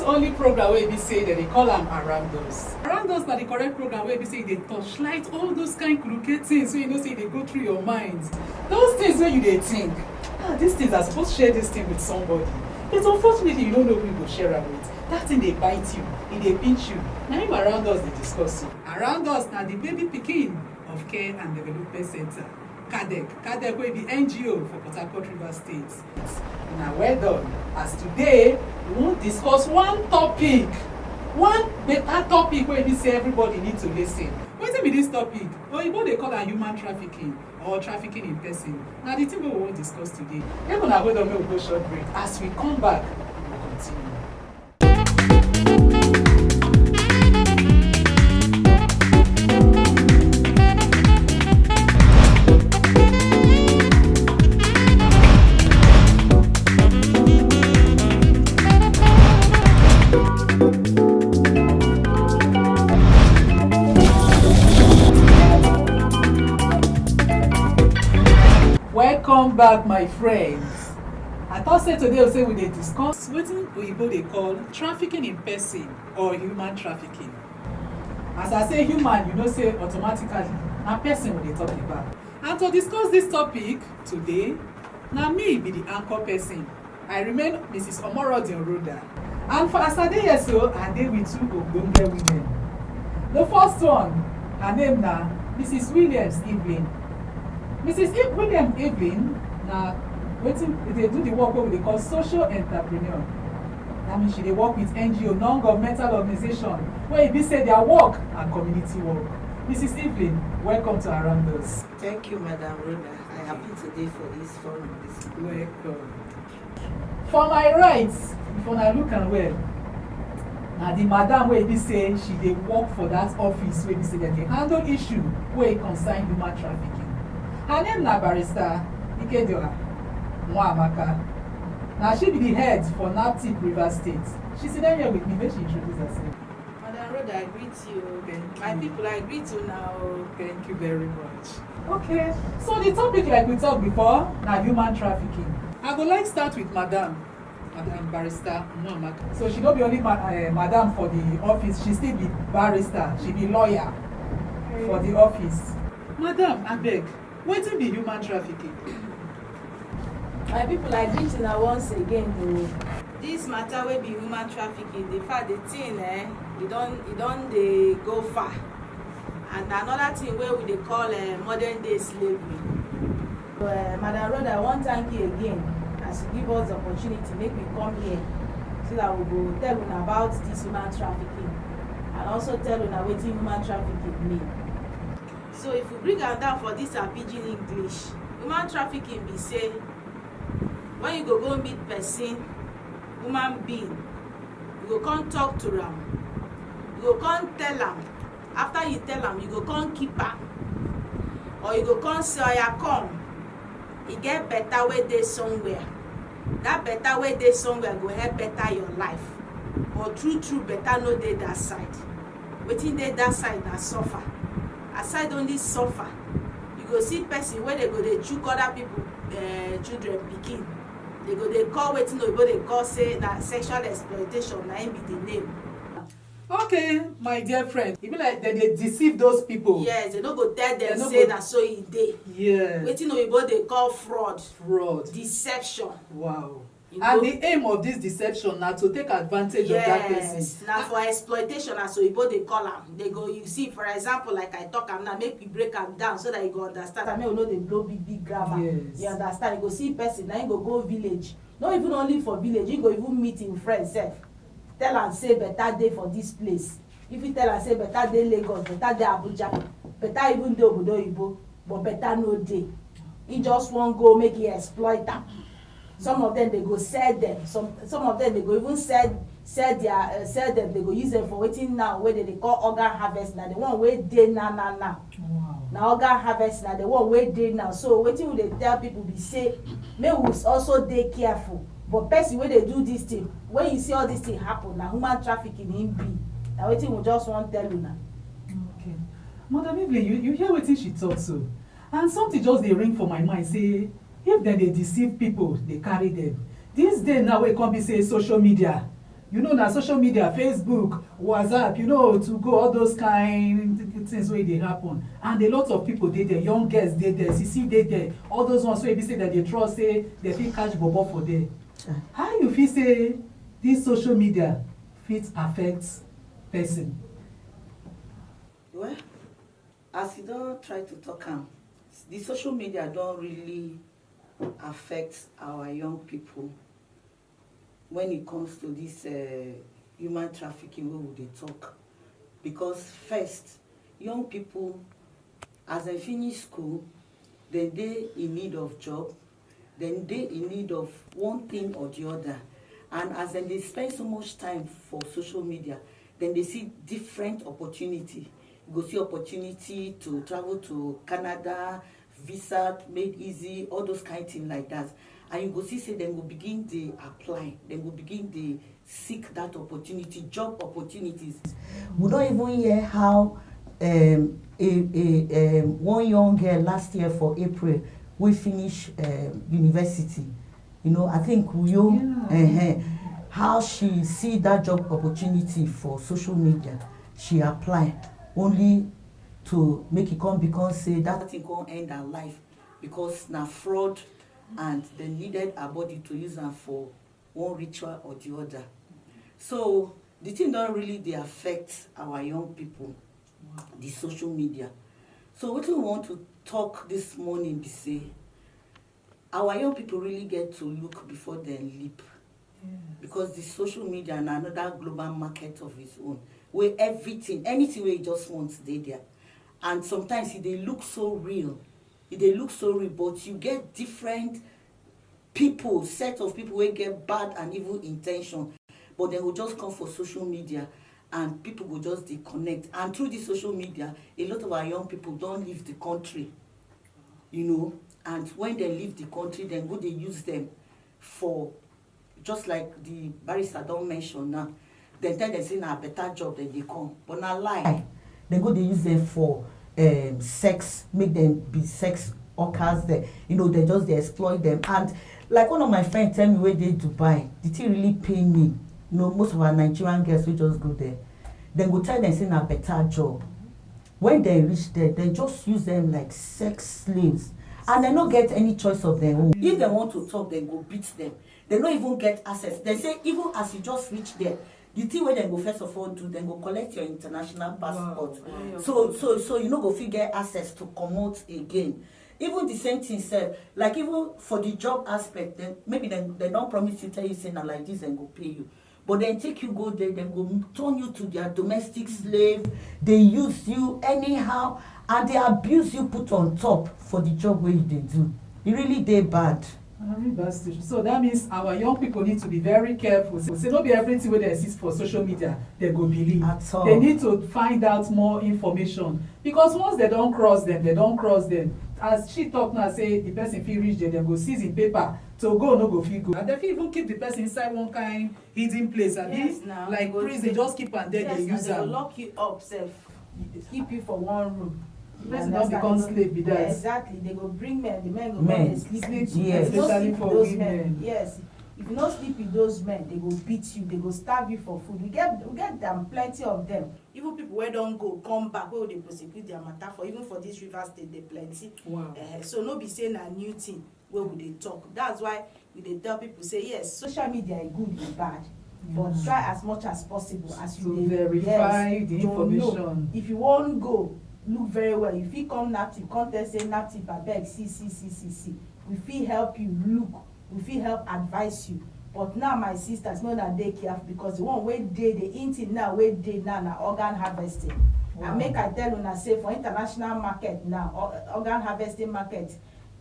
only program wey be say dem dey call am Around Us. Around Us na the correct program wey be say e dey touchlight all those kind crooked things wey you know say e dey go through your mind. Those things wey you dey think, these things I suppose share this thing with somebody. But unfortunately, you don't know who you go share am with. That thing dey bite you, e dey pinch you. Na him Around Us dey discuss you. Around Us na the baby pikin of Care and Development Center. CADEC wey be NGO for Port Harcourt, Rivers State. Now well done, as today we wan discuss one better topic wey be say everybody need to listen. Wetin be this topic? Oyibo dey call am human trafficking or trafficking in person. Na the thing wey we wan discuss today. Make una hold on, make we go short break. As we come back, we go continue. Welcome back, my friends. I thought say today we dey discuss wetin Oyibo dey call trafficking in person or human trafficking. As I say human, you know say automatically na person we dey talk about. And to discuss this topic today, na me be the anchor person. I remain Mrs. Omorodi Oroda. And for as I dey here so, I dey with two ogbonge women. The first one, her name na Mrs. Williams Evelyn. Mrs. Williams Evelyn na wetin dey do the work wey we dey call social entrepreneur. That means she dey work with NGO, non-governmental organization, wey e be say their work na community work. Mrs. Evelyn, welcome to Around Us. Thank you, Madam Rhoda. I am happy today for this forum. Welcome. For my right, if una look am well, na the madam wey be say she dey work for that office wey be say dem dey handle issue wey concern human trafficking. Her name na Barrister Ikedioha Nwaamaka. Now she be the head for NAPTIP Rivers State. She sit down here with me. Make she introduce herself. Madam Rhoda, I greet you. Thank My you. people, I greet you now. Thank you very much. Okay, so the topic like we talked before, na human trafficking. I go like start with Madam Barrister Nwaamaka. So she no be only madam for the office, she still be barrister, she be lawyer for the office. Madam, abeg, wetin be human trafficking? My people, I greet you now once again. This matter wey be human trafficking, the fact the thing e don dey go far. And another thing wey we dey call modern day slavery. So, Madam Rhoda, I wan thank you again as you give us the opportunity make we come here so that we go tell una about this human trafficking and also tell una wetin human trafficking mean. So if we bring am down for this pidgin English, human trafficking be say when you go meet person, human being, you go come talk to am, you go come tell am, after you tell am, you go come keep am, or you go come say oya come, e get better wey dey somewhere. That better wey dey somewhere go help better your life, but true better no dey that side. Wetin dey that side na suffer. Aside only suffer, you go see person wey dey go dey chook other people children pikin. They go dey call wetin oyibo dey call say na sexual exploitation, na im be the name. Okay, my dear friend, e be like dem dey deceive those people. Yes, they no go tell them say na so e dey. Yes. Wetin oyibo dey call fraud, deception. Wow. And the aim of this deception na to take advantage of that person. Yes, na for exploitation as oyibo dey call am. They go, you see, for example, like I talk am now, make we break am down so that you go understand. I mean, we no dey blow big grammar. Yes. You understand? You go see person, na him go village. Not even only for village, you go even meet him friend sef. Tell am say better day for this place. If you tell am say better day Lagos, better day Abuja, better even dey obodo oyibo, but better no dey. He just wan go make he exploit am. Some of them they go sell them. Some of them they go even sell them. They go use them for wetin now wey they call organ harvest. Now the one wey dey now. Wow. Now organ harvest now the one wey dey now. So wetin we dey tell people be say make we also dey careful. But person wey dey do this thing, when you see all this thing happen, na human trafficking him be. Na wetin we just wan tell una. Okay, Madam Evelyn, you hear wetin she talk so, and something just dey ring for my mind say if dem dey deceive people, dey carry them. This day now wey come be say social media you know, na social media, Facebook, WhatsApp, you know, to go all those kind things wey dey happen, and a lot of people dey there, young girls dey there, sisi dey there, all those ones wey be say that they trust say they fit catch bobo for there. How you feel say this social media fit affect person? Well, as you don try to talk am, the social media don really affect our young people when it comes to this human trafficking wey we dey talk. Because first, young people, as dem finish school, dem dey in need of job, dem dey in need of one thing or the other, and as dem dey spend so much time for social media, dem dey see different opportunity. You go see opportunity to travel to Canada, visa made easy, all those kind things like that, and you go see say dem go begin dey apply, dem go begin dey seek that opportunity, job opportunities. We don't even hear how one young girl last year for April we finish university. You know, I think how she see that job opportunity for social media, she apply only to make it come because say that thing come end her life because na fraud, and they needed her body to use her for one ritual or the other. So the thing don't really they affect our young people, the social media. So what we want to talk this morning be say our young people really get to look before they leap. Because the social media and another global market of its own, where everything, anything where you just want stay there. And sometimes they look so real. They look so real, but you get different people, set of people who get bad and evil intention, but they will just come for social media and people will just disconnect. And through this social media, a lot of our young people don't leave the country, you know, and when they leave the country, then go they use them for, just like the barrister don't mention now, then tell them say na better job than they come, but na lie. Then go they use them for sex, make them be sex workers there, you know, they exploit them. And like one of my friends tell me where they Dubai, the thing really pain me. You know, most of our Nigerian girls we just go there, then go tell them say na better job. When they reach there, they just use them like sex slaves, and they don't get any choice of their own. If they want to talk, they go beat them. They don't even get access. They say even as you just reach there, the thing where they go first of all do, then go collect your international passport. Wow. So you know go fit get access to come out again. Even the same thing said, like even for the job aspect, then maybe they don't promise you, tell you say na like this and go pay you. But then take you go there, then go turn you to their domestic slave. They use you anyhow, and they abuse you put on top for the job where they do. It really they bad. So that means our young people need to be very careful. Say not be everything where they exist for social media they go believe. At all. They need to find out more information, because once they don't cross them, they don't cross them. As she talk now, say the person fit reach there, they go seize in paper to go no go fit go, and they fit even keep the person inside one kind hidden place. Yes, now like prison, just keep and then they use them. They lock you up, self, keep you for one room. The person don't become slave with that. Yeah, exactly. They go bring men. The men go come and sleep. Yes, especially for women. Men. Yes. If you don't sleep with those men, they go beat you. They go starve you for food. We get them, plenty of them. Even people where don't go come back, where they prosecute their matter for. Even for this River State, they plenty. Wow. So no be saying a new thing where would they talk. That's why we they tell people say yes, social media is good and bad. But try as much as possible as you verify the information. Know. If you won't go, look very well. If you come naptip, contest say naptip abeg see. We fit help you look, we fit help advise you. But now my sisters know that they careful, because the one wey dey the in now wey dey now na organ harvesting. Wow. And make I tell una say for international market now, organ harvesting market,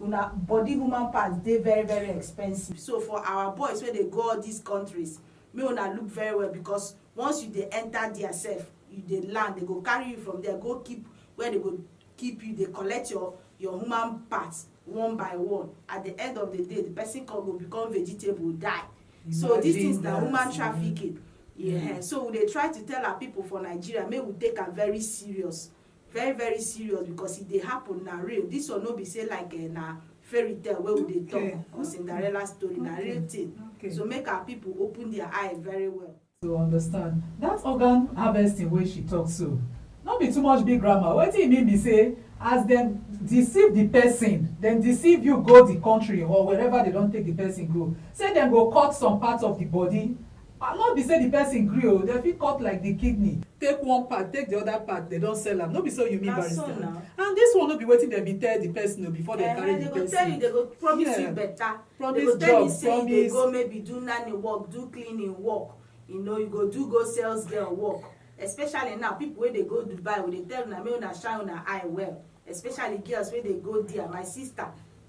una body human parts dey very very expensive. So for our boys when they go all these countries, may una look very well, because once you dey enter there sef, you dey land, they go carry you from there, go keep where they go keep you, they collect your human parts one by one. At the end of the day, the person will become vegetable, die. So these things na human trafficking. Yeah. So they try to tell our people for Nigeria, may we take am very serious, very very serious, because if they happen na real. This will not be say like na fairy tale where would they talk or Cinderella story, na real thing. So make our people open their eye very well. To understand that organ harvesting wey she talk so no be too much big grammar. Wetin e mean be say as dem deceive the person, dem deceive you go the country or wherever they don take the person go, say dem go cut some part of the body, and no be say the person gree o, dem fit cut like the kidney, take one part, take the other part, they don sell am. No be so you mean, barrister? And this one no be wetin dem be tell the person o before dem carry the person. They go tell you, they go promise you better. They go tell you say you dey go maybe do nanny work, do cleaning work, you know, you go do go sales girl work. Especially now, people wey dey go Dubai, we dey tell una make una shine una eye well. Especially girls wey dey go there. My sister,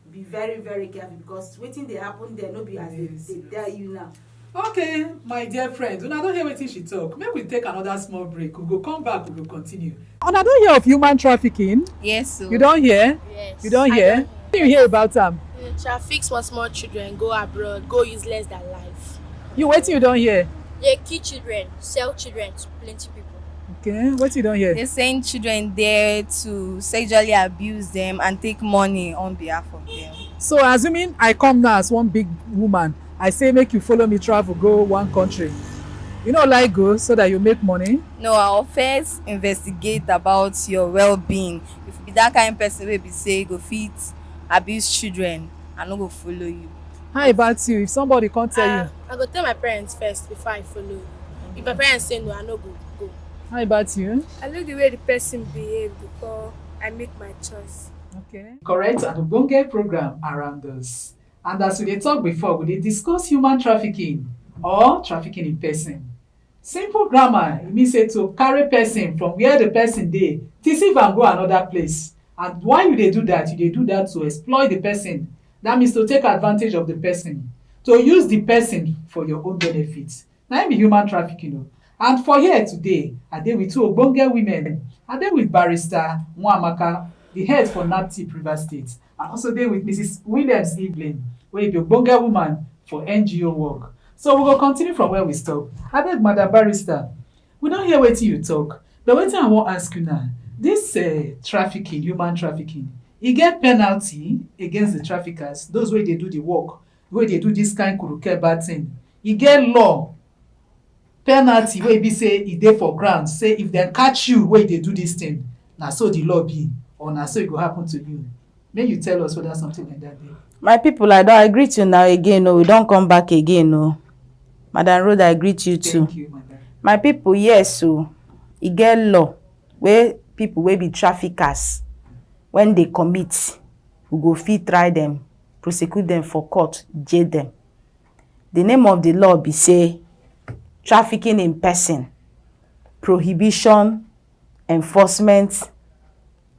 be very very careful because wetin dey happen there no be as they tell you now. Okay, my dear friend, una don hear wetin she talk. Make we take another small break. We go come back, we go continue. Una don hear of human trafficking? Yes. So. You don hear? Yes. You don hear? Wetin you hear about am? Traffic small children go abroad, go useless their life. You wetin you don hear? They kill children, sell children to plenty people. Okay, wetin you don hear? They send children there to sexually abuse them and take money on behalf of them. So assuming I come now as one big woman, I say make you follow me travel go one country, you no like go so that you make money? No, I'll first investigate about your well-being. If you be that kind of person wey be say go fit abuse children, I no go follow you. How about you? If somebody come tell you? I go tell my parents first before I follow. If my parents say no, I no go. How about you? I look the way the person behave before I make my choice. Okay. Correct and ogbonge program around us. And as we dey talk before, we dey discuss human trafficking or trafficking in person. Simple grammar, e mean say to carry person from where the person dey, deceive am go another place. And why you dey do that? You dey do that to exploit the person. That means to take advantage of the person, to use the person for your own benefit. Na im be human trafficking o. And for here today, I dey with two ogbonge women. I dey with barrister Nwamaka, the head for NAPTIP Rivers State. I also dey with Mrs. Williams Evelyn, wey be ogbonge woman for NGO work. So we go continue from where we stop. Abeg, Madam Barrister, we don hear wetin you talk, but wetin I wan ask you now, this trafficking, human trafficking, e get penalty against the traffickers, those wey dey do the work, wey dey do this kind kuruke bad thing. E get law, penalty wey be say e dey for ground, say if dem catch you wey dey do this thing, na so the law be, or na so e go happen to you. Make you tell us whether something like that dey. My people, I don agree to you now again. No, we don come back again. No, Madam Road, I greet you too. Thank you, Madam. My people, yes, so e get law wey people wey be traffickers, when they commit, we go fit try them, prosecute them for court, jail them. The name of the law be say Trafficking in Person, Prohibition, Enforcement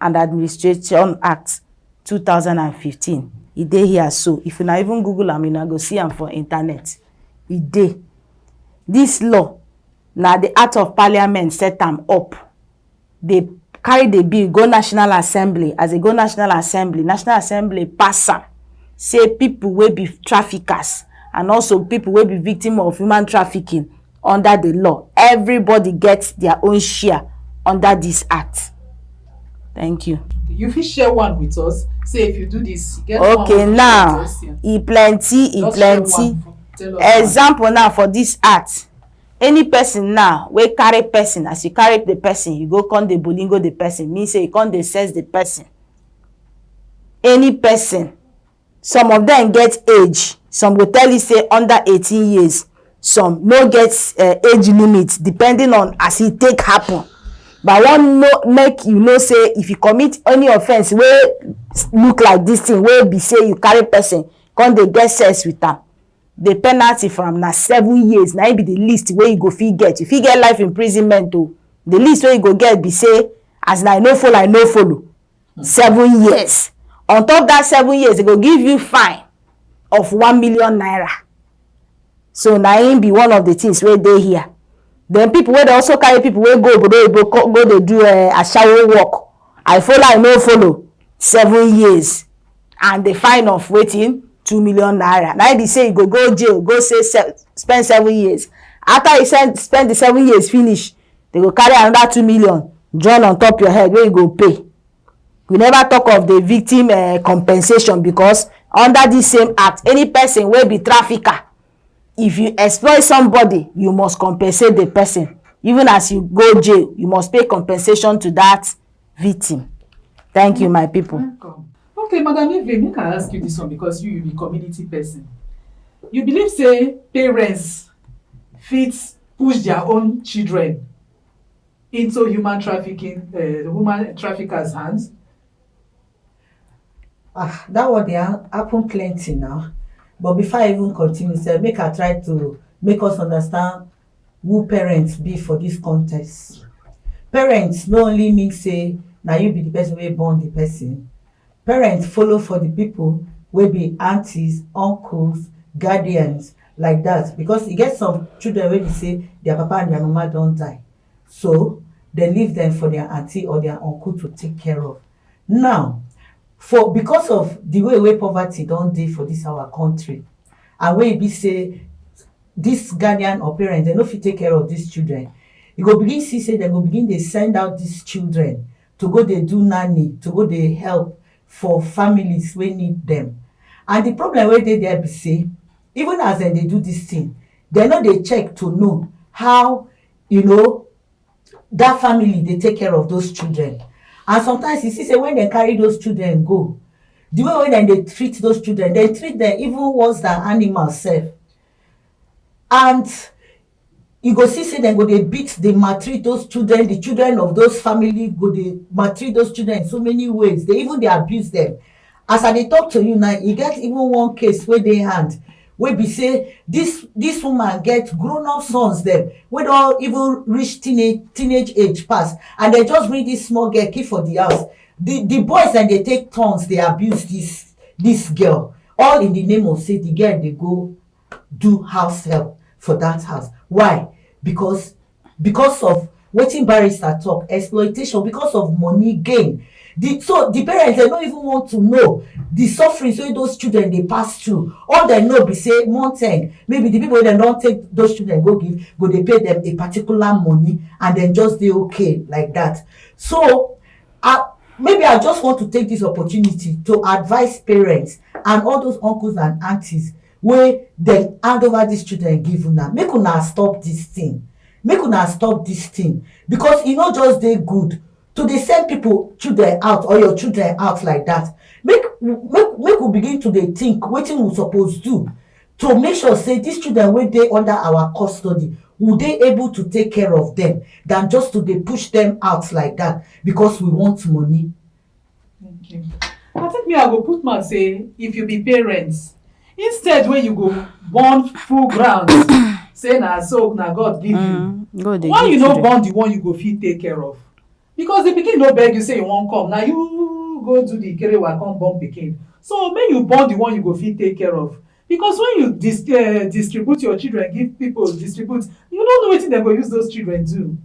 and Administration Act 2015. E dey here, so if you na even Google am, you na go see am for internet. E dey. This law na the Act of Parliament set am up. They carry the bill go National Assembly. As e go National Assembly pass am, say people wey be traffickers and also people wey be victim of human trafficking under the law, everybody gets their own share under this act. Thank you. You fit share one with us. Say if you do this, get okay, one now with us, yeah. e plenty. Tell us Example now for this act, any person now wey carry person, as you carry the person, you go come dey bolingo the person, mean say you come dey search the person. Any person, some of them get age, some go tell you say under 18 years, some no get age limit depending on as e take happen. But I wan make you know say if you commit any offence wey look like this thing, wey be say you carry person come dey get sex with am, the penalty for am na 7 years. Na im be the least wey you go fit get. You fit get life imprisonment o. The least wey you go get be say as na I no follow 7 years. On top that 7 years, they go give you fine of 1 million naira. So na im be one of the things wey dey here. Then people wey dey also carry people wey go obodo oyibo go dey do ashawo work, I no follow 7 years, and the fine of wetin 2 million naira. Na im be say you go jail, go say spend 7 years. After you spend the 7 years finish, they go carry another 2 million join on top your head wey you go pay. We never talk of the victim compensation, because under this same act, any person wey be trafficker if you exploit somebody, you must compensate the person. Even as you go jail, you must pay compensation to that victim. Thank you, my people. Welcome. Okay, Madam Evelyn, make I ask you this one because you be community person. You believe say parents fit push their own children into human traffickers' hands? That one dey happen plenty now. But before I even continue, sef, make I try to make us understand who parents be for this context. Parents no only mean say na you be the person wey born the person. Parents follow for the people wey be aunties, uncles, guardians, like that, because e get some children wey be say their papa and their mama don die, so dem leave dem for their aunty or their uncle to take care of. Now, because of the way wey poverty don dey for this our country, and wey e be say this guardian or parent dem no fit take care of these children, you go begin see say dem go begin dey send out these children to go dey do nanny, to go dey help for families wey need dem. And the problem wey dey there be say, even as dem dey do this thing, dem no dey check to know how that family dey take care of those children. And sometimes you see say when dem carry those children go, the way wey dem dey treat those children, dem treat dem even worse than animals sef. And you go see say dem go dey beat, dey maltreat those children. The children of those family go dey maltreat those children in so many ways. They even dey abuse them. As I dey talk to you now, e get even one case wey dey hand, wey be say this woman get grown up sons dem wey don even reach teenage age pass, and dem just bring this small girl keep for the house. The boys dem dey take turns dey abuse this girl, all in the name of say the girl dey go do house help for that house. Why? Because of wetin barrister talk, exploitation, because of money gain. So the parents, they don't even want to know the suffering wey those children dey pass through. All they know be say month end, maybe the people wey dem don take those children go give, go dey pay them a particular money, and then just dey okay like that. So maybe I just want to take this opportunity to advise parents and all those uncles and aunties wey dem hand over these children give una, make una stop this thing. Make una stop this thing, because e no just dey good to dey send people children out or your children out like that. Make we begin to dey think wetin we suppose do to make sure say these children wey dey under our custody, we dey able to take care of them, than just to dey push them out like that because we want money. Thank you. I think me I go put mouth say, if you be parents, instead wey you go burn full ground say na so na God give you, why you no born the one you go fit take care of? Because the pikin no beg you say you wan come, na you go do the kerewa come born pikin. So make you born the one you go fit take care of. Because when you distribute your children, give people, distribute, you don't know wetin dem go use those children do.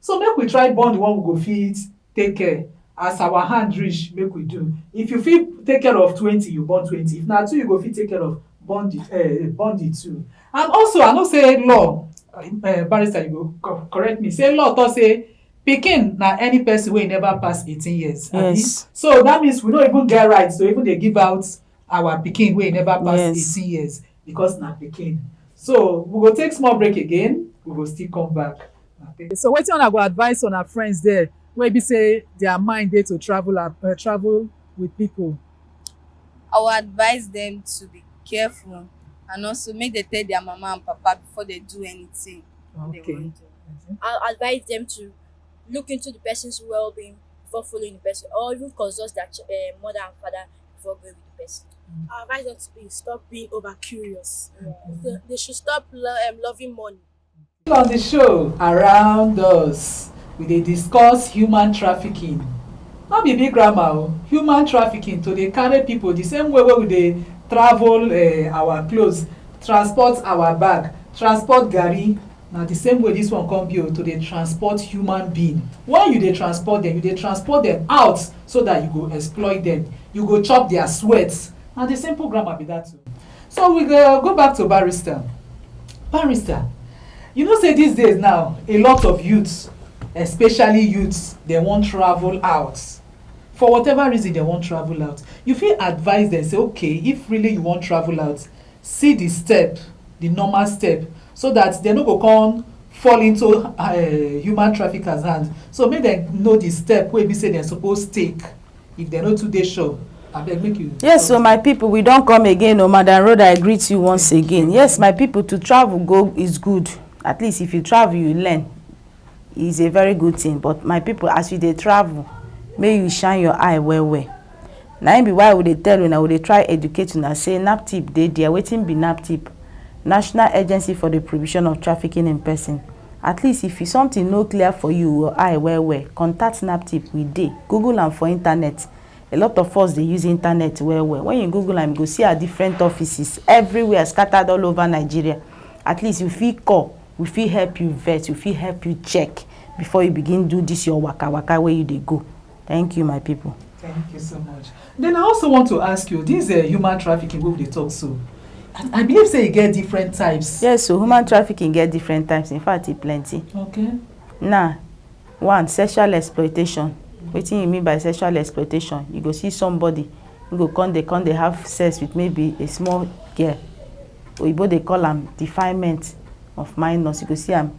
So make we try born the one we go fit take care. As our hand reach, make we do. If you fit take care of 20, you born 20. If na 2 you go fit take care of, born the 2. And also I know say law, barrister you go correct me, say law talk say pikin na any person wey never pass 18 years. Yes. So that means we no even get rights to even dey give out our pikin wey never pass 18 years, because na pikin. So we go take small break again, we go still come back. Okay. So wetin una go advise on our friends there wey be say their mind dey to travel with people? I will advise them to be careful, and also make they tell their mama and papa before they do anything. Okay. They want to. I'll advise them to look into the person's well-being before following the person, or even consult their mother and father before going with the person. I advise them to stop being over curious. So they should stop loving money. On the show around us, we dey discuss human trafficking. No be big grammar o, human trafficking, to dey carry people the same way wey we dey travel our clothes, transport our bag, transport garri, na the same way this one come be o, to dey transport human being. When you dey transport them, you dey transport them out so that you go exploit them, you go chop their sweat. Na the simple grammar be that o. So we go back to barrister. Barrister, you know say these days now, a lot of youths, especially youths, they wan travel out. For whatever reason they wan travel out. You fit advise them, say okay, if really you wan travel out, see the step the normal step so that dem no go come fall into human traffickers hand. So make dem know the step wey be say dem suppose take if dem no too dey sure. Abeg make you. Yes, so my people, we don come again. O Madam Rhoda, I greet you once again. Yes, my people, to travel go is good. At least if you travel, you learn. It's a very good thing. But my people, as you dey travel, may you shine your eye well well. Na im be why we dey tell una, we dey try educate una say naptip dey there. Wetin be naptip? National Agency for the Prohibition of Trafficking in Person. At least if something no clear for you, your eye well well, contact naptip. We dey Google am for internet. A lot of us dey use internet well well. When you Google am, you go see our different offices everywhere scattered all over Nigeria. At least you fit call, we fit help you vet, we fit help you check before you begin do this your waka waka where you dey go. Thank you, my people. Thank you so much. Then I also want to ask you, this human trafficking wey we dey talk so, I believe say e get different types. Yes, so human trafficking get different types. In fact, e plenty. Okay. Now, one, sexual exploitation. Wetin you mean by sexual exploitation? You go see somebody who go come dey have sex with maybe a small girl. Oyibo dey call am defilement of minors. You go see am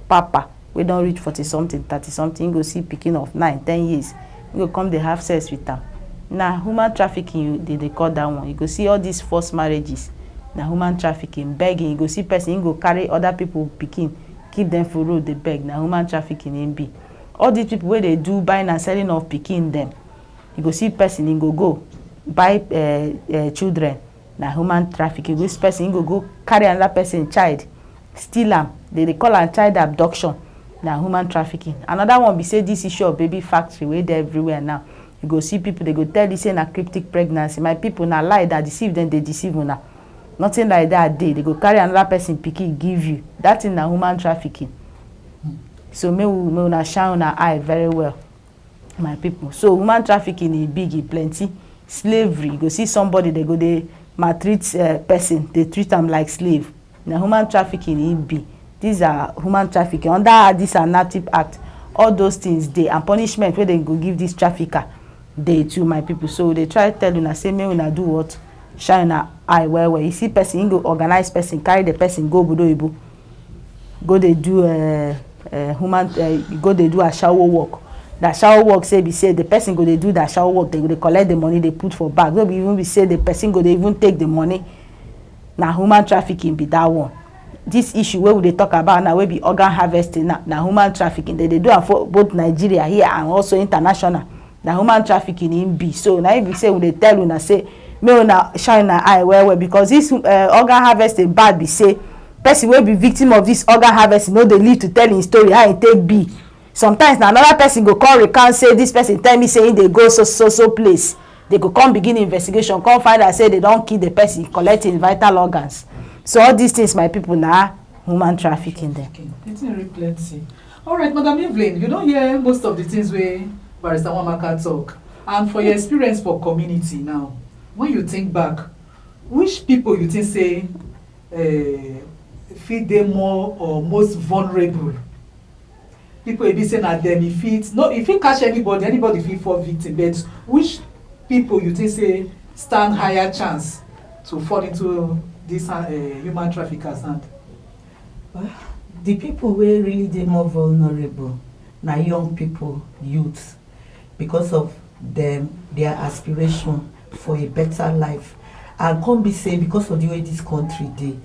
papa wey don reach 40-something, 30-something. You go see pikin of 9, 10 years. You go come dey have sex with am. Na human trafficking dey call that one. You go see all these forced marriages. Na human trafficking. Begging, you go see person, he go carry other people pikin, keep them for road dey beg. Na human trafficking im be. All these people wey dey do buying and selling of pikin dem, you go see person, he go buy children. Na human trafficking. You go see person, he go carry another person child, steal am. They call am child abduction. Na human trafficking. Another one be say this issue of baby factory wey dey everywhere now. You go see people, they go tell you say na cryptic pregnancy. My people, na lie that deceive them, they deceive una. Nothing like that dey. They go carry another person pikin give you. That thing na human trafficking. So may una shine una eye very well, my people. So human trafficking e big, e plenty. Slavery, you go see somebody, they go dey maltreat person, they treat am like slave. Na human trafficking e be. These are human trafficking under this naptip act. All those things dey, and punishment wey dem go give this trafficker dey too, my people. So they try tell una say make una do what? Shine una eye well well. You see person, he go organize person, carry the person go obodo oyibo, go dey do go dey do ashawo work. The ashawo work say be say the person go dey do the ashawo work, they go dey collect the money, they put for bag. No be even be say the person go dey even take the money. Na human trafficking be that one. This issue wey we dey talk about now, wey be organ harvesting, na human trafficking. They dey do am for both Nigeria here and also international. Na human trafficking im be. So na if we say we dey tell una say make una shine una eye well well, because this organ harvesting bad be say person wey be victim of this organ harvesting no dey live to tell im story how e take be. Sometimes na another person go come recount say this person tell me say im dey go so place. They go come begin investigation, come find out say they don kill the person, collect im vital organs. So all these things, my people, na human trafficking dem. It's really plenty. All right, Madam Evelyn, you don hear most of the things wey Barrister Nwamaka talk. And for your experience for community now, when you think back, which people you think say fit dey more or most vulnerable? People wey be say na dem e fit catch anybody fit fall victim, but which people you think say stand higher chance to fall into this human traffickers hand? Well, the people wey really dey more vulnerable na young people, youth, because of their aspiration for a better life. And come be say because of the way this country dey,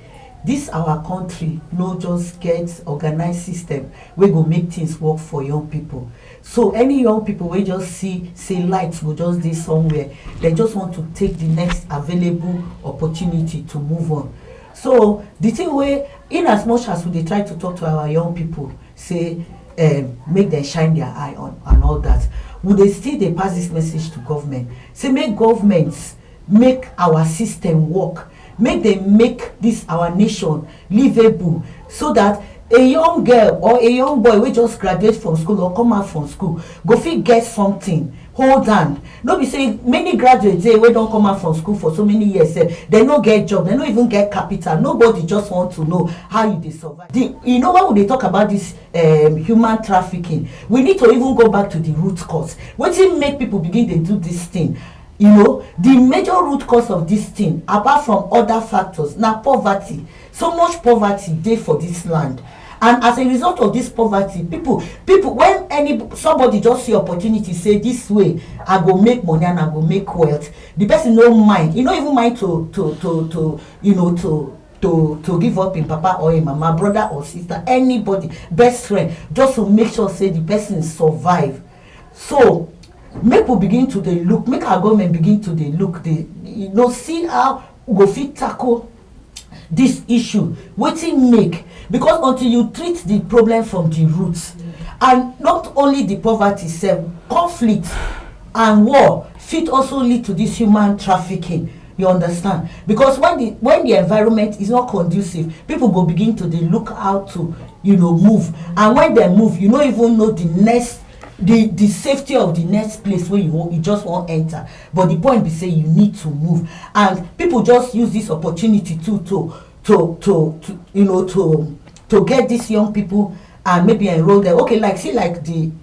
this our country no just get organized system wey go make things work for young people. So any young people wey just see say light go just dey somewhere, they just want to take the next available opportunity to move on. So the thing wey, in as much as we dey try to talk to our young people, say make them shine their eye on and all that, we dey still dey pass this message to government, say make governments make our system work, make them make this our nation livable, so that a young girl or a young boy wey just graduate from school or come out from school go fit get something, hold on. No be say many graduates dey wey don come out from school for so many years, they no get job, they no even get capital. Nobody just want to know how you dey survive. You know, when we dey talk about this human trafficking, we need to even go back to the root cause. Wetin make people begin dey do this thing? You know, the major root cause of this thing, apart from other factors, na poverty. So much poverty dey for this land, and as a result of this poverty, people when somebody just see opportunity, say this way I go make money and I go make wealth, the person no mind, no even mind to give up in papa or in mama, brother or sister, anybody, best friend, just to make sure say the person survive. So make we begin to dey look, make our government begin to dey look, dey see how we go fit tackle this issue, wetin make, because until you treat the problem from the roots, and not only the poverty sef, conflict and war fit also lead to this human trafficking. You understand? Because when the environment is not conducive, people go begin to dey look how to move, and when they move, you no even know the safety of the next place where you just won't enter. But the point be say you need to move, and people just use this opportunity to get these young people and maybe enroll them. Okay, like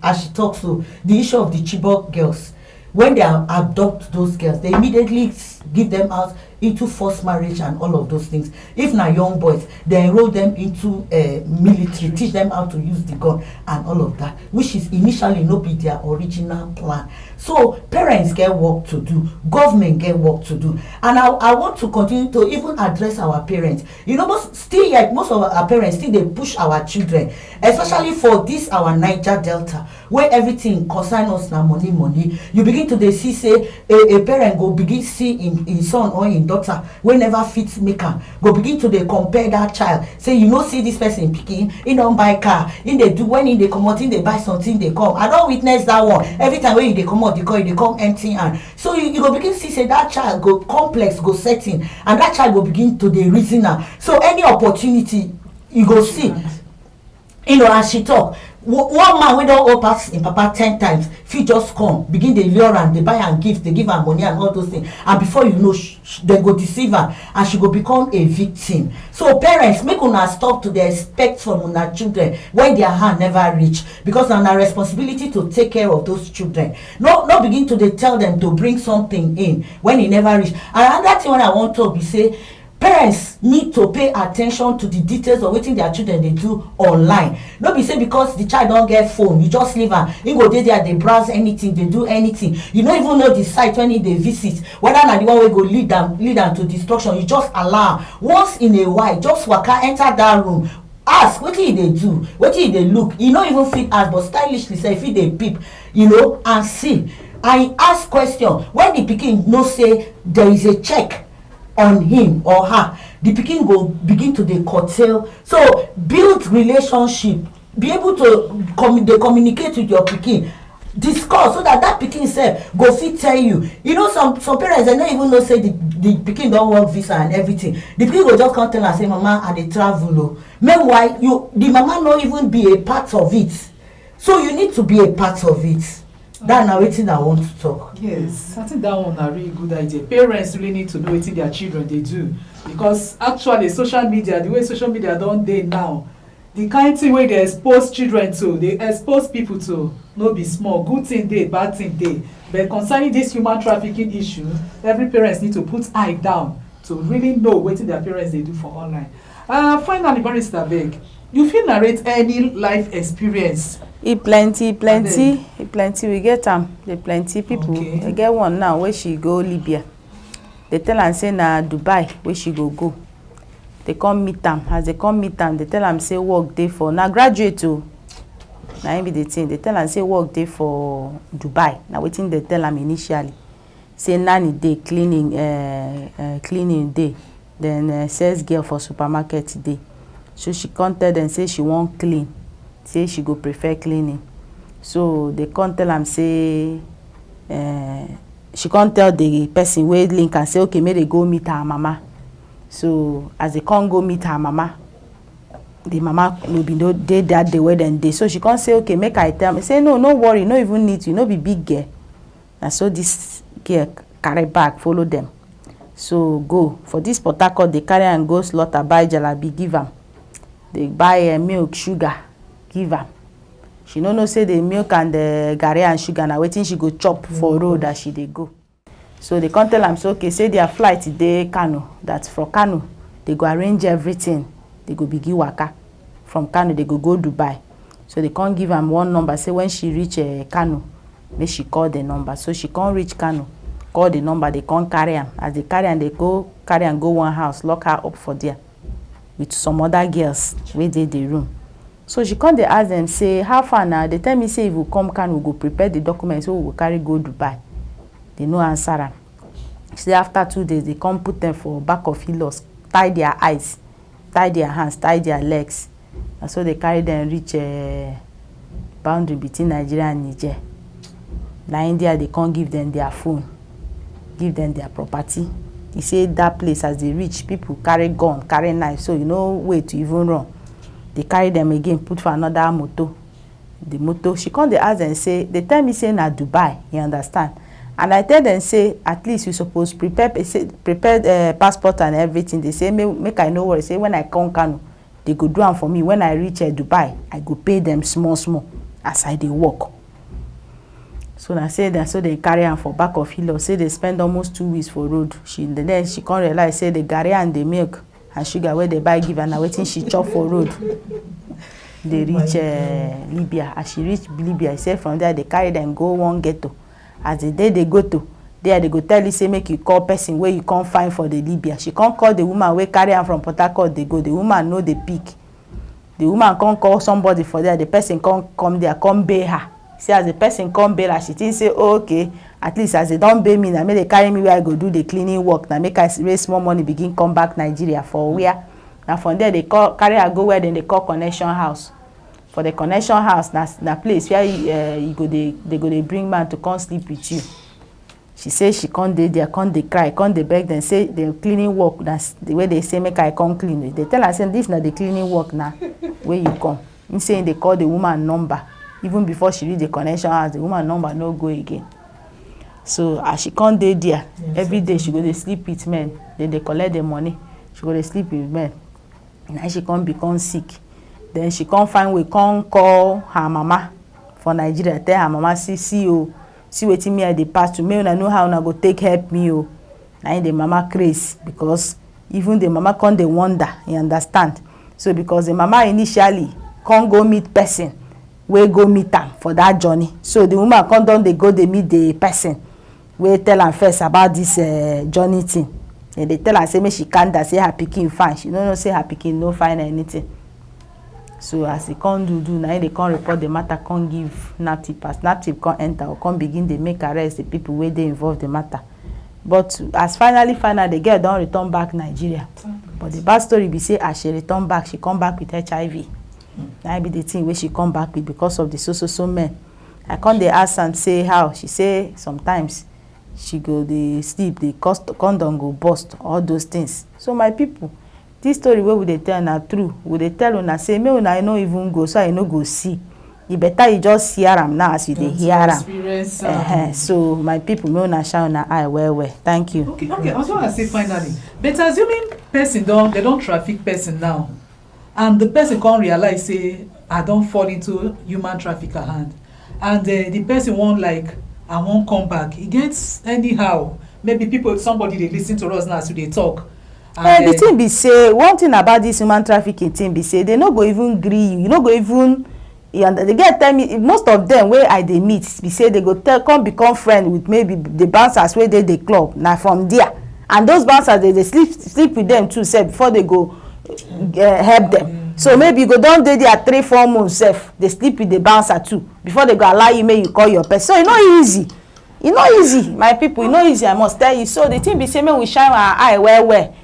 as she talks, so the issue of the Chibok girls, when they adopt those girls, they immediately give them out into forced marriage and all of those things. If na young boys, they enroll them into military, teach them how to use the gun and all of that, which is initially not be their original plan. So parents get work to do, government get work to do, and I want to continue to even address our parents. Most of our parents still they push our children, especially for this our Niger Delta, where everything concern us na money. You begin to see say a parent go begin see in son or in daughter wey never fit make am, go begin to dey compare that child, say see this person pikin, he don buy car, he dey do, when he dey comot, he dey buy something, dey come. I don witness that one. Every time when you dey comot the car, you dey come empty hand. So you go begin see say that child go complex, go setting, and that child go begin to dey reason am. So any opportunity you go see, as she talk, one man wey don owe pass im papa 10 times fit just come begin dey lure am, dey buy am gift, dey give am money and all those things, and before you know, dem go deceive am and she go become a victim. So parents, make una stop to dey expect from una children when their hand never reach, because na una responsibility to take care of those children. No begin to dey tell them to bring something in when e never reach. And another thing wey I wan talk be say, parents need to pay attention to the details of wetin their children dey do online. No be say because the child don get phone, you just leave am, he go dey there, dey browse anything, dey do anything. You no even know the site when he dey visit, whether na the one wey go lead am to destruction. You just allow am. Once in a while, just waka enter that room, ask wetin he dey do, wetin he dey look. You no even fit ask, but stylishly say if he dey peep, and see, and ask question. When the pikin know say there is a check on him or her, the pikin go begin to dey curtail. So build relationship, be able to communicate with your pikin, discuss, so that pikin sef go fit tell you. Some parents, they no even know say the pikin don work visa and everything. The pikin go just come tell am say, mama, I dey travel o. Meanwhile, the mama no even be a part of it. So you need to be a part of it. That na wetin I want to talk. Yes, I think that one na really good idea. Parents really need to know wetin their children dey do, because actually social media, the way social media don dey now, the kind thing wey dey expose children to, dey expose people to, no be small. Good thing dey, bad thing dey. But concerning this human trafficking issue, every parents need to put eye down to really know wetin their parents dey do for online. Finally, Barrister abeg, you fit narrate any life experience? E plenty. We get am. Dey plenty people. Okay. I get one now where she go Libya. They tell am say na Dubai where she go. They come meet am. As they come meet am, they tell am say work dey for, na graduate o. Na him be the thing. They tell am say work dey for Dubai. Na wetin they tell am initially. Say nanny dey, cleaning dey. Then sales girl for supermarket dey. So she come tell them say she wan clean. Say she go prefer cleaning. So they come tell am say she come tell the person wey link and say okay, make they go meet her mama. So as they come go meet her mama, the mama no be no dey that day where dem dey. So she come say okay, make I tell me. Say no worry, no even need you, no be big girl. And so this girl carry bag follow them. So go for this Port Harcourt, they carry am go slaughter, buy jalabi, give am. They buy milk, sugar, give am. She no know say the milk and the garri and sugar na wetin she go chop for road as she dey go. So they come tell am say okay, say their flight dey Kano, that from Kano they go arrange everything, they go begin waka from Kano, they go Dubai. So they come give am one number, say when she reach Kano make she call the number. So she come reach Kano, call the number, they come carry am. As they carry am, they go carry am go one house, lock her up for there with some other girls wey dey the room. So she come dey ask them say how far na? They tell me say if we come Kano we go prepare the documents wey we go carry go Dubai. They no answer am. Say after 2 days they come put them for back of in-laws, tie their eyes, tie their hands, tie their legs, and so they carry them reach boundary between Nigeria and Niger. Na India they come give them their phone, give them their property. He say that place as they reach, people carry gun, carry knife, so you no way to even run. They carry them again, put for another motor. The motor, she come dey ask them say, they tell me say na Dubai, you understand? And I tell them say at least you suppose prepare passport and everything. They say make I no worry, say when I come Kano they go do am for me. When I reach Dubai I go pay them small as I dey work. So na say that, so they carry am for back of hill. Say they spend almost 2 weeks for road. Then she come realize say the garri and the milk and sugar wey they buy give her na wetin she chop for road. They reach Libya. As she reach Libya, say from there they carry them go one ghetto. As the day they go to there, they go tell you say make you call person where you can't find for the Libya. She can't call the woman wey carry am from Port Harcourt. They go, the woman know the pick. The woman can't call somebody for there. The person can't come there, come bail her. See, as the person come bail her, she think say oh, okay, at least as they don't bail me, now make they carry me where I go do the cleaning work. Now make I raise small money, begin come back Nigeria for where. Now from there they carry her go where then they call connection house. For the connection house, na place where they go they bring man to come sleep with you. She say she can't dey there, can't dey cry, can't dey beg them, say the cleaning work, that's the way they say make I come clean it. They tell her say this na the cleaning work now where you come. In saying they call the woman number. Even before she reach the connection house, the woman number no go again. So as she can't dey there, every day she go dey sleep with men. Then they collect the money. She go dey sleep with men. Now she can't become sick. Then she can't find way, can't call her mama for Nigeria. Tell her mama see wetin me I dey pass to me. Una know how una go take help me o. Na the mama craze, because even the mama can't dey wonder, you understand? So because the mama initially can't go meet person, we go meet am for that journey. So the woman can't don dey go dey meet the person. We tell am first about this journey thing. And they tell her say make she calm down, say her pikin fine. She no know say her pikin no find anything. So as they can't do now, they can't report the matter, can't give NAPTIP. As NAPTIP can't enter or can't begin, they make arrest the people where they involve the matter. But as finally the girl don't return back Nigeria. But the bad story be say as she return back, she come back with HIV. That be the thing where she come back with because of the so men. I can't they ask and say how. She say sometimes she go they sleep, the condom go bust, all those things. So my people, this story wey we dey tell na true. We dey tell una say make una no even go, so I no go see. E better you just hear am now as you dey hear am. So my people, make una shine una eye well. Thank you. Okay. I was want to say finally, but assuming person they don't traffic person now, and the person can't realize say I don't fall into human trafficker hand, and the person won't like I won't come back. It gets anyhow. Maybe somebody they listen to us now as they talk. The thing be say one thing about this human trafficking thing be say they no go even gree you. You no go even. They get tell me most of them where I dey meet be say they go come become friend with maybe the bouncers where they the club. Now from there, and those bouncers they sleep with them too, say before they go help them. So maybe you go down there 3-4 months safe. They sleep with the bouncer too before they go allow you. May you call your person. So it's not easy. It's not easy, my people. It's not easy. I must tell you. So the thing be say may we shine our eye well.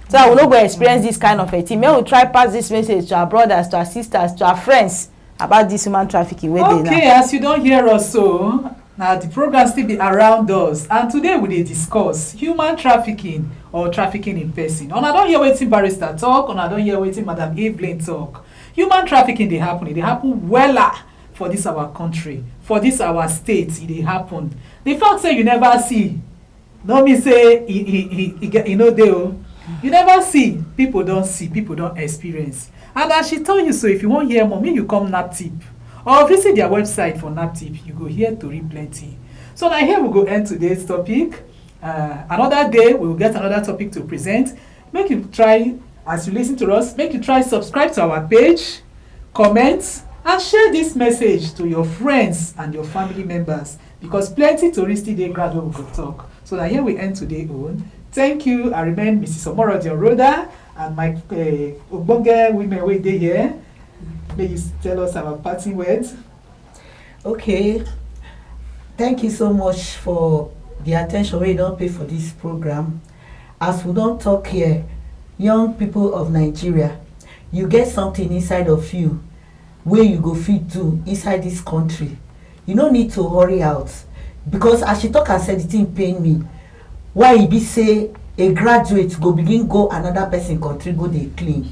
So I will not go experience this kind of a thing. May we try pass this message to our brothers, to our sisters, to our friends about this human trafficking. Okay, as you don't hear us so, now the program still be around us. And today we dey discuss human trafficking or trafficking in person. And I don't hear wetin barrister talk, and I don't hear wetin Madam Evelyn talk. Human trafficking dey happen. It happen wella for this our country, for this our state. It dey happen. The fact say you never see, no mean say you know dey. You never see, people don't see, people don't experience. And as she told you so, if you want hear more, you come NAPTIP or visit their website for NAPTIP. You go hear to read plenty. So now here we go end today's topic. Another day we will get another topic to present. Make you try, as you listen to us, make you try subscribe to our page, comment, and share this message to your friends and your family members, because plenty tourists dey ground wey we go talk. So na here we end today own. Thank you. I remain Mrs. Omorodi Oroda, and my ogbonge women wey dey here. May you tell us our parting words. Okay, thank you so much for the attention wey you don pay for this program. As we don talk here, young people of Nigeria, you get something inside of you wey you go fit do inside this country. You no need to hurry out, because as she talk and said, the thing pain me. Why e be say a graduate go begin go another person country go dey clean?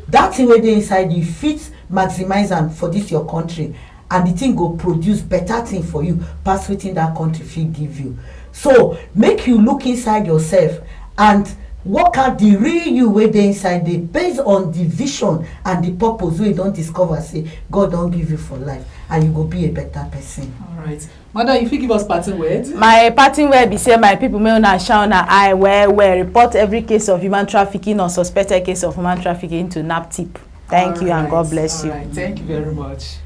That thing wey dey inside you fit maximize am for this your country, and the thing go produce better thing for you pass wetin that country fit give you. So make you look inside yourself and work out the real you wey dey inside there, based on the vision and the purpose wey you don discover say God don give you for life, and you go be a better person. All right, madam, you fit give us parting words. My parting word be say, my people, may una shine una eye well report every case of human trafficking or suspected case of human trafficking to NAPTIP. Thank you, and God bless you. All right, thank you very much.